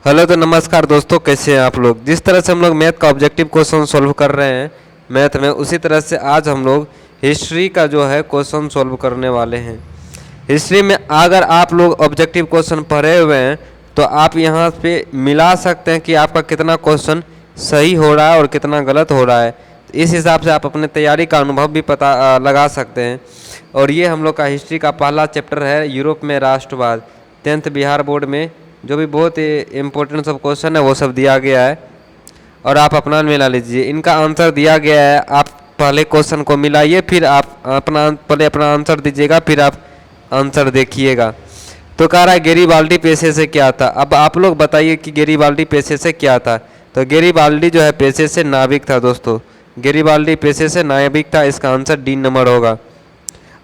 Hello तो नमस्कार दोस्तों, कैसे हैं आप लोग। जिस तरह से हम लोग मैथ का ऑब्जेक्टिव क्वेश्चन सॉल्व कर रहे हैं मैथ में, उसी तरह से आज हम लोग हिस्ट्री का जो है क्वेश्चन सॉल्व करने वाले हैं। हिस्ट्री में अगर आप लोग ऑब्जेक्टिव क्वेश्चन पढ़े हुए हैं तो आप यहाँ पे मिला सकते हैं कि आपका कितना क्वेश्चन सही हो रहा है और कितना गलत हो रहा है। तो इस हिसाब से आप अपने तैयारी का अनुभव भी पता लगा सकते हैं। और ये हम लोग का हिस्ट्री का पहला चैप्टर है, यूरोप में राष्ट्रवाद। 10th बिहार बोर्ड में जो भी बहुत ही इम्पोर्टेंट सब क्वेश्चन है वो सब दिया गया है और आप अपना मिला लीजिए। इनका आंसर दिया गया है, आप पहले क्वेश्चन को मिलाइए, फिर आप पहले अपना आंसर दीजिएगा, फिर आप आंसर देखिएगा। तो कह रहा है गेरिबाल्डी पेशे से क्या था। अब आप लोग बताइए कि गेरिबाल्डी पेशे से क्या था। तो गेरिबाल्डी जो है पेशे से नाविक था दोस्तों। गेरिबाल्डी पेशे से नाविक था, इसका आंसर डी नंबर होगा।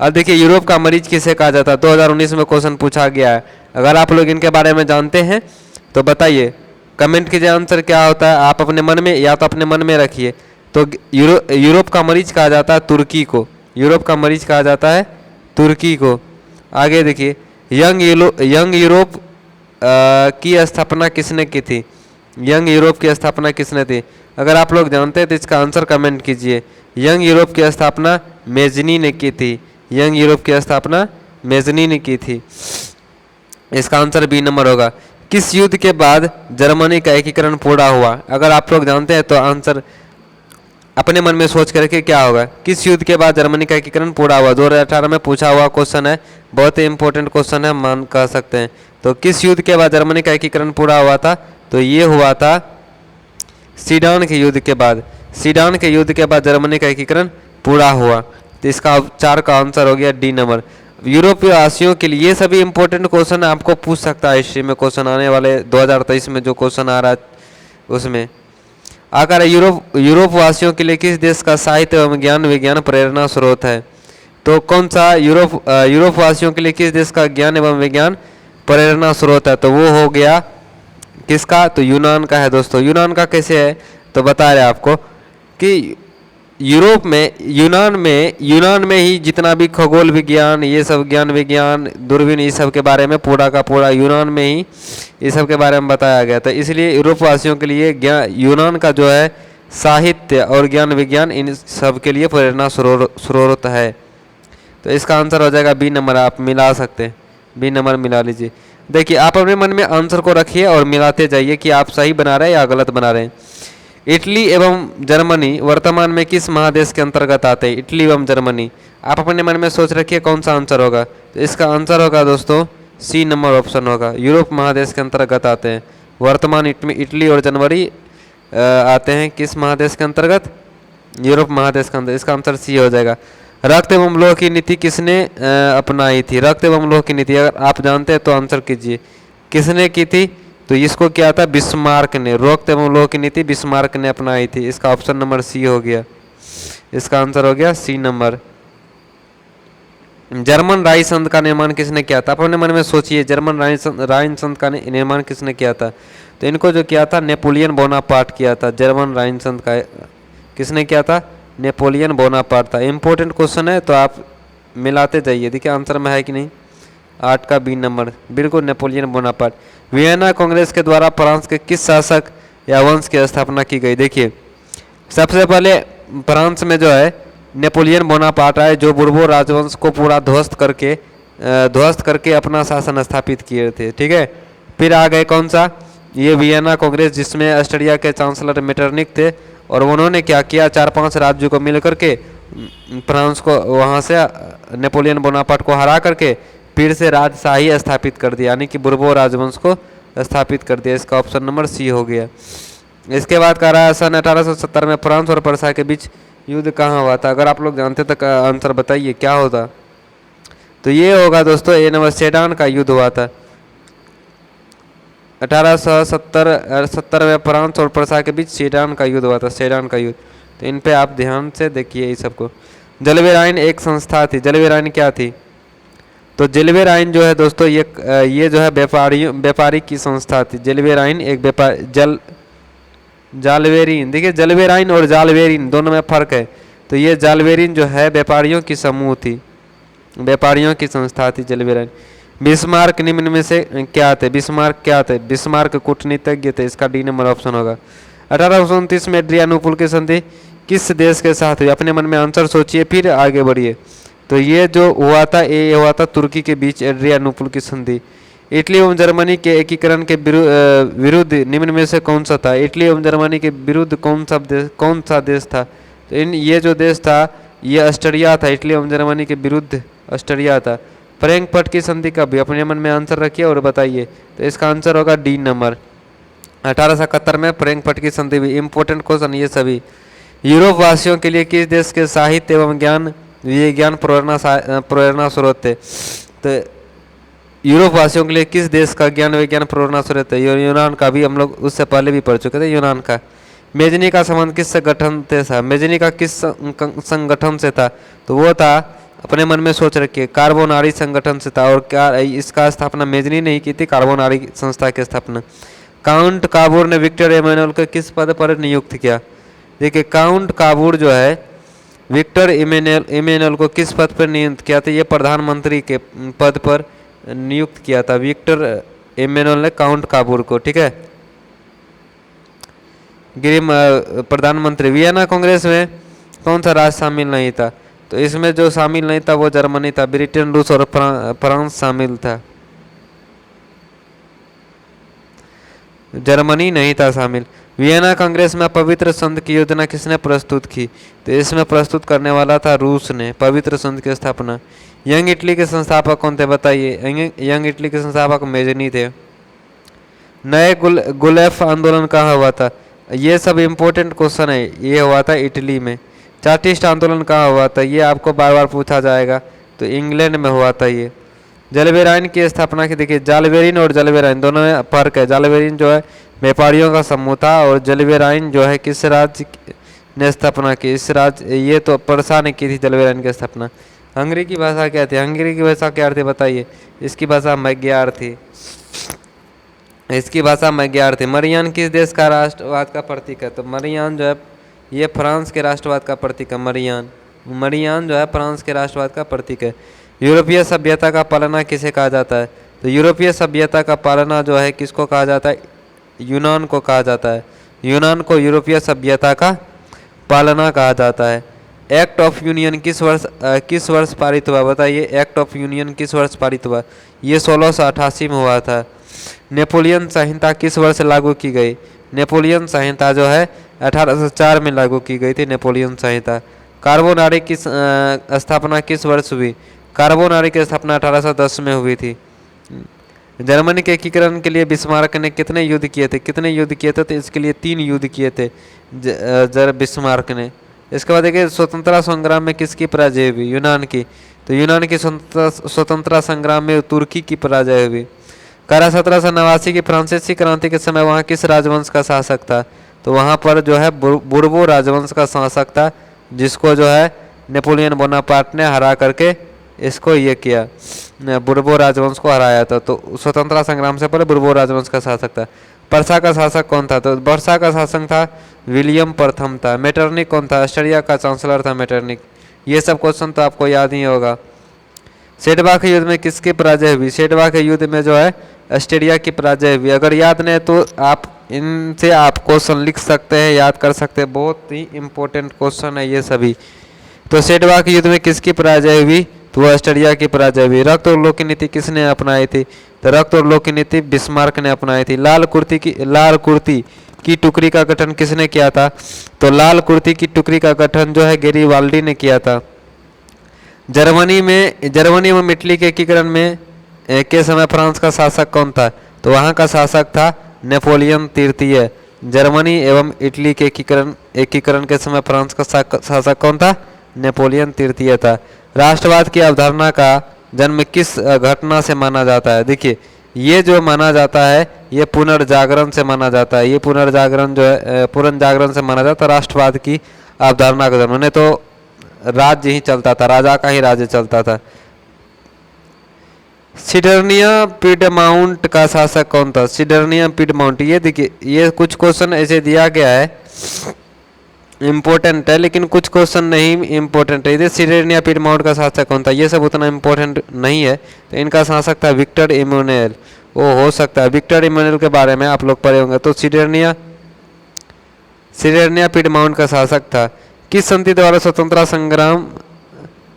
अब देखिए यूरोप का मरीज किसे कहा जाता है, 2019 में क्वेश्चन पूछा गया है। अगर आप लोग इनके बारे में जानते हैं तो बताइए, कमेंट कीजिए आंसर क्या होता है। आप अपने मन में या तो अपने मन में रखिए। तो यूरोप का मरीज कहा जाता है तुर्की को। यूरोप का मरीज कहा जाता है तुर्की को। आगे देखिए, यंग यूरोप की स्थापना किसने की थी। यंग यूरोप की स्थापना किसने थी। अगर आप लोग जानते हैं तो इसका आंसर कमेंट कीजिए। यंग यूरोप की स्थापना मेजनी ने की थी। यंग यूरोप की स्थापना मेजनी ने की थी, इसका आंसर बी नंबर होगा। किस युद्ध के बाद जर्मनी का एकीकरण पूरा हुआ। अगर आप लोग जानते हैं तो आंसर अपने मन में सोच करके क्या होगा। किस युद्ध के बाद जर्मनी का एकीकरण पूरा हुआ, 2018 में पूछा हुआ क्वेश्चन है, बहुत ही इंपॉर्टेंट क्वेश्चन है, मान कह सकते हैं। तो किस युद्ध के बाद जर्मनी का एकीकरण पूरा हुआ था, तो ये हुआ था सीडान के युद्ध के बाद। सीडान के युद्ध के बाद जर्मनी का एकीकरण पूरा हुआ। तो इसका 4 का आंसर हो गया डी नंबर। यूरोपीय वासियों के लिए ये सभी इंपॉर्टेंट क्वेश्चन आपको पूछ सकता है हिस्ट्री में। क्वेश्चन आने वाले 2023 में जो क्वेश्चन आ रहा है उसमें आकर यूरोप वासियों के लिए किस देश का साहित्य एवं ज्ञान विज्ञान प्रेरणा स्रोत है। तो कौन सा यूरोप वासियों के लिए किस देश का ज्ञान एवं विज्ञान प्रेरणा स्रोत है, तो वो हो गया किसका, तो यूनान का है दोस्तों। यूनान का कैसे है तो बता रहे आपको कि यूनान में ही जितना भी खगोल विज्ञान, ये सब ज्ञान विज्ञान, दूरबीन, इस सब के बारे में पूरा का पूरा यूनान में ही इस सब के बारे में बताया गया था। इसलिए यूरोप वासियों के लिए यूनान का जो है साहित्य और ज्ञान विज्ञान इन सब के लिए प्रेरणा स्रोत है। तो इसका आंसर हो जाएगा बी नंबर। आप मिला सकते हैं, बी नंबर मिला लीजिए। देखिए आप अपने मन में आंसर को रखिए और मिलाते जाइए कि आप सही बना रहे हैं या गलत बना रहे हैं। इटली एवं जर्मनी वर्तमान में किस महादेश के अंतर्गत आते हैं। इटली एवं जर्मनी, आप अपने मन में सोच रखिए कौन सा आंसर होगा। तो इसका आंसर होगा दोस्तों सी नंबर ऑप्शन होगा। यूरोप महादेश के अंतर्गत आते हैं। वर्तमान इटली और जनवरी आते हैं किस महादेश के अंतर्गत, यूरोप महादेश के अंतर्गत। इसका आंसर सी हो जाएगा। रक्त एवं लोह की नीति किसने अपनाई थी। रक्त एवं लोह की नीति अगर आप जानते हैं तो आंसर कीजिए, किसने की थी। तो इसको क्या था, बिस्मार्क ने। रक्त एवं लोह की नीति बिस्मार्क ने अपनाई थी। इसका ऑप्शन नंबर सी हो गया। इसका आंसर हो गया सी नंबर। जर्मन राई संघ का निर्माण किसने किया था। अपने मन में सोचिए, जर्मन राइन संघ का निर्माण किसने किया था। तो इनको जो किया था नेपोलियन बोनापार्ट किया था। जर्मन राइन संघ का किसने किया था, नेपोलियन बोनापार्ट था। इंपॉर्टेंट क्वेश्चन है तो आप मिलाते जाइए। देखिए आंसर में है कि नहीं, 8 का बी नंबर बिल्कुल नेपोलियन बोनापार्ट। वियना कांग्रेस के द्वारा फ्रांस के किस शासक या वंश की स्थापना की गई। देखिए सबसे पहले फ्रांस में जो है नेपोलियन बोनापार्ट आए, जो बुर्बो राजवंश को पूरा ध्वस्त करके अपना शासन स्थापित किए थे। ठीक है, फिर आ गए कौन सा, ये वियना कांग्रेस, जिसमें ऑस्ट्रिया के चांसलर मेटरनिक थे। और उन्होंने क्या किया, 4-5 राज्यों को मिल करके फ्रांस को वहाँ से नेपोलियन बोनापार्ट को हरा करके फिर से राजशाही स्थापित कर दिया, यानी कि बुर्बो राजवंश को स्थापित कर दिया। इसका ऑप्शन नंबर सी हो गया। इसके बाद कह रहा है सन 1870 में फ्रांस और पर्सा के बीच युद्ध कहाँ हुआ था। अगर आप लोग जानते तो आंसर बताइए क्या होता। तो ये होगा दोस्तों ए नंबर, सेडान का युद्ध हुआ था। 1870 में फ्रांस और पर्सा के बीच सेडान का युद्ध हुआ था। सेडान का युद्ध, तो इन पे आप ध्यान से देखिए इस सबको। जलवेराइन एक संस्था थी। जलवेराइन क्या थी, तो जलवेराइन जो है दोस्तों ये जो है व्यापारी की संस्था थी। जलवेराइन एक जालवेरिन, देखिए जलवेराइन और जालवेरिन दोनों में फर्क है। तो ये जालवेरिन जो है व्यापारियों की समूह थी, व्यापारियों की संस्था थी जलवेराइन। बिस्मार्क निम्न में से क्या थे? बिस्मार्क क्या थे? बिस्मार्क कूटनीतिज्ञ थे, इसका डी नंबर ऑप्शन होगा। 1829 में एड्रियानोपुल की संधि किस देश के साथ हुई? अपने मन में आंसर सोचिए फिर आगे बढ़िए। तो ये जो हुआ था, ये हुआ था तुर्की के बीच एड्रियानोपुल की संधि। इटली एवं जर्मनी के एकीकरण के विरुद्ध निम्न में से कौन सा था? इटली एवं जर्मनी के विरुद्ध कौन सा देश था? तो ये जो देश था ये ऑस्ट्रिया था। इटली एवं जर्मनी के विरुद्ध ऑस्ट्रिया था। फ्रैंकफर्ट की संधि कब हुई? अपने मन में आंसर रखिए और बताइए। तो इसका आंसर होगा डी नंबर। 1871 में फ्रैंकफर्ट की संधि हुई। इंपॉर्टेंट क्वेश्चन ये सभी। यूरोप वासियों के लिए किस देश के साहित्य एवं ज्ञान विज्ञान प्रेरणा स्रोत थे? तो यूरोप वासियों के लिए किस देश का ज्ञान विज्ञान प्रेरणा स्रोत है? यूनान का, भी हम लोग उससे पहले भी पढ़ चुके थे यूनान का। मेजनी का संबंध किस संगठन से था? मेजनी का किस संगठन से था? तो वो था, अपने मन में सोच रखिए, कार्बोनारी संगठन से था। और क्या इसका स्थापना मेजनी नहीं की थी, कार्बोनारी संस्था की स्थापना। काउंट काबूर ने विक्टर इमैनुअल को किस पद पर नियुक्त किया? देखिए, काउंट काबूर जो है विक्टर इमैनुअल को किस पद पर नियुक्त किया था? ये प्रधानमंत्री के पद पर नियुक्त किया था विक्टर इमैनुअल ने काउंट काबूर को। ठीक है, गृह प्रधानमंत्री। वियना कांग्रेस में कौन सा राज्य शामिल नहीं था? तो इसमें जो शामिल नहीं था वो जर्मनी था। ब्रिटेन, रूस और फ्रांस शामिल था, जर्मनी नहीं था शामिल। वियना कांग्रेस में पवित्र संघ की योजना किसने प्रस्तुत की? तो इसमें प्रस्तुत करने वाला था रूस ने, पवित्र संघ की स्थापना। यंग इटली के संस्थापक कौन थे? बताइए। यंग इटली के संस्थापक मेजनी थे। नए गुलेफ आंदोलन कहाँ हुआ था? ये सब इम्पोर्टेंट क्वेश्चन है। ये हुआ था इटली में। चार्टिस्ट आंदोलन कहाँ हुआ था? ये आपको बार बार पूछा जाएगा। तो इंग्लैंड में हुआ था ये। जलवेराइन की स्थापना की, देखिए जालवेरिन और जलवेराइन दोनों में फर्क है। जालवेरिन जो है व्यापारियों का समूह था और जलवेराइन जो है किस राज्य ने स्थापना की? इस राज्य, ये तो परसा ने की थी जलवेराइन की स्थापना। हंगरी की भाषा क्या थी? हंगरी की भाषा क्या थी बताइए। इसकी भाषा मैग्यार थी। इसकी भाषा मैग्यार थी। मरियान किस देश का राष्ट्रवाद का प्रतीक है? तो मरियान जो है ये फ्रांस के राष्ट्रवाद का प्रतीक है। मरियान जो है फ्रांस के राष्ट्रवाद का प्रतीक है। यूरोपीय सभ्यता का पालना किसे कहा जाता है? तो यूरोपीय सभ्यता का पालना जो है किसको कहा जाता है? यूनान को कहा जाता है। यूनान को यूरोपीय सभ्यता का पालना कहा जाता है। एक्ट ऑफ यूनियन किस वर्ष पारित हुआ? बताइए, एक्ट ऑफ यूनियन किस वर्ष पारित हुआ? ये 1688 में हुआ था। नेपोलियन संहिता किस वर्ष लागू की गई? नेपोलियन संहिता जो है 1804 में लागू की गई थी, नेपोलियन संहिता। कार्बोनारी की स्थापना किस वर्ष हुई? कार्बोनारी की स्थापना 1810 में हुई थी। जर्मनी के एकीकरण के लिए बिस्मार्क ने कितने युद्ध किए थे? तो इसके लिए 3 युद्ध किए थे बिस्मार्क ने। इसके बाद देखिए, स्वतंत्रता संग्राम में किसकी पराजय हुई? यूनान की। तो यूनान की स्वतंत्रता संग्राम में तुर्की की पराजय हुई। 1789 की फ्रांसीसी क्रांति के समय वहाँ किस राजवंश का शासक था? तो वहाँ पर जो है बुर्बो राजवंश का शासक था, जिसको जो है नेपोलियन बोनापार्ट ने हरा करके इसको ये किया, बुर्बो राजवंश को हराया था। तो स्वतंत्रता संग्राम से पहले बुर्बो राजवंश का शासक था। पर्सा का शासक कौन था? तो पर्सा का शासक था विलियम प्रथम था। मेटरनिक कौन था? ऑस्ट्रिया का चांसलर था मेटरनिक। ये सब क्वेश्चन तो आपको याद ही होगा। सेडवा के युद्ध में किसकी पराजय हुई? सेडवा के युद्ध में जो है ऑस्ट्रिया की पराजय हुई। अगर याद नहीं तो आप इनसे आप क्वेश्चन लिख सकते हैं, याद कर सकते हैं। बहुत ही इंपॉर्टेंट क्वेश्चन है ये सभी। तो सेडवा के युद्ध में किसकी पराजय हुई? तो ऑस्ट्रिया की पराजय हुई। रक्त और लोक की नीति किसने अपनाई थी? तो रक्त और लोक की नीति बिस्मार्क ने अपनाई थी। लाल कुर्ती की टुकड़ी का गठन किसने किया था? तो लाल कुर्ती की टुकड़ी का गठन जो है गेरिबाल्डी ने किया था। जर्मनी एवं इटली के एकीकरण में के समय फ्रांस का शासक कौन था? तो वहाँ का शासक था नेपोलियन तृतीय। जर्मनी एवं इटली के एकीकरण के समय फ्रांस का शासक कौन था? नेपोलियन तृतीय था। राष्ट्रवाद की अवधारणा का जन्म किस घटना से माना जाता है? देखिए, ये जो माना जाता है ये पुनर्जागरण से माना जाता है। ये पुनर्जागरण जो है पुनर्जागरण से माना जाता है राष्ट्रवाद की अवधारणा का जन्म। नहीं तो राज्य ही चलता था, राजा का ही राज्य चलता था। सिडर्निया पिडमाउंट का शासक कौन था? सिडर्निया पिडमाउंट। ये देखिए, ये कुछ क्वेश्चन ऐसे दिया गया है इम्पोर्टेंट है, लेकिन कुछ क्वेश्चन नहीं इम्पोर्टेंट है। इधर सिडरनिया पीडमाउंट का शासक कौन था, ये सब उतना इम्पोर्टेंट नहीं है। तो इनका शासक था विक्टर इमैनुअल। वो हो सकता है विक्टर इमैनुअल के बारे में आप लोग पढ़े होंगे। तो सिडरनिया पीडमाउंट का शासक था। किस संधि द्वारा स्वतंत्रता संग्राम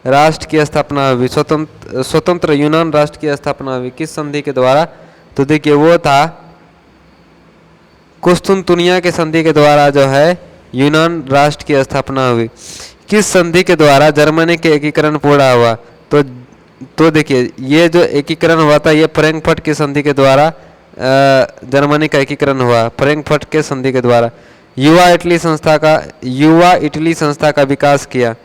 राष्ट्र की स्थापना हुई, स्वतंत्र यूनान राष्ट्र की स्थापना हुई किस संधि के द्वारा? तो देखिए वो था कुस्तुनतुनिया के संधि के द्वारा जो है यूनान राष्ट्र की स्थापना हुई। किस संधि के द्वारा जर्मनी के एकीकरण पूरा हुआ? तो देखिए ये जो एकीकरण हुआ था ये फ्रैंकफर्ट की संधि के द्वारा जर्मनी का एकीकरण हुआ, फ्रैंकफर्ट के संधि के द्वारा। युवा इटली संस्था का विकास किया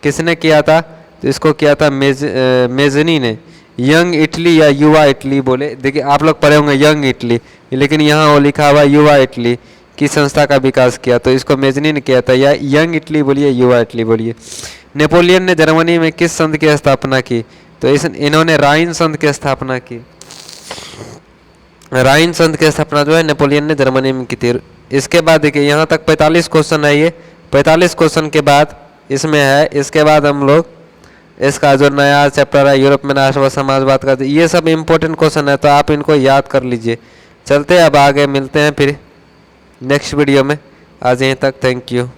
किसने किया था? तो इसको किया था मेजनी ने। यंग इटली या युवा इटली बोले, देखिए आप लोग पढ़े होंगे यंग इटली, लेकिन यहाँ वो लिखा हुआ युवा इटली की संस्था का विकास किया, तो इसको मेजनी ने किया था। या यंग इटली बोलिए, युवा इटली बोलिए। नेपोलियन ने जर्मनी में किस संघ की स्थापना की? तो इन्होंने राइन संघ की स्थापना की। राइन संघ की स्थापना जो है नेपोलियन ने जर्मनी में की थी। इसके बाद देखिए यहाँ तक 45 क्वेश्चन है। ये 45 क्वेश्चन के बाद इसमें है, इसके बाद हम लोग इसका जो नया चैप्टर है यूरोप में राष्ट्रवाद समाजवाद का, ये सब इम्पोर्टेंट क्वेश्चन है, तो आप इनको याद कर लीजिए। चलते हैं अब आगे, मिलते हैं फिर नेक्स्ट वीडियो में। आज यहीं तक, थैंक यू।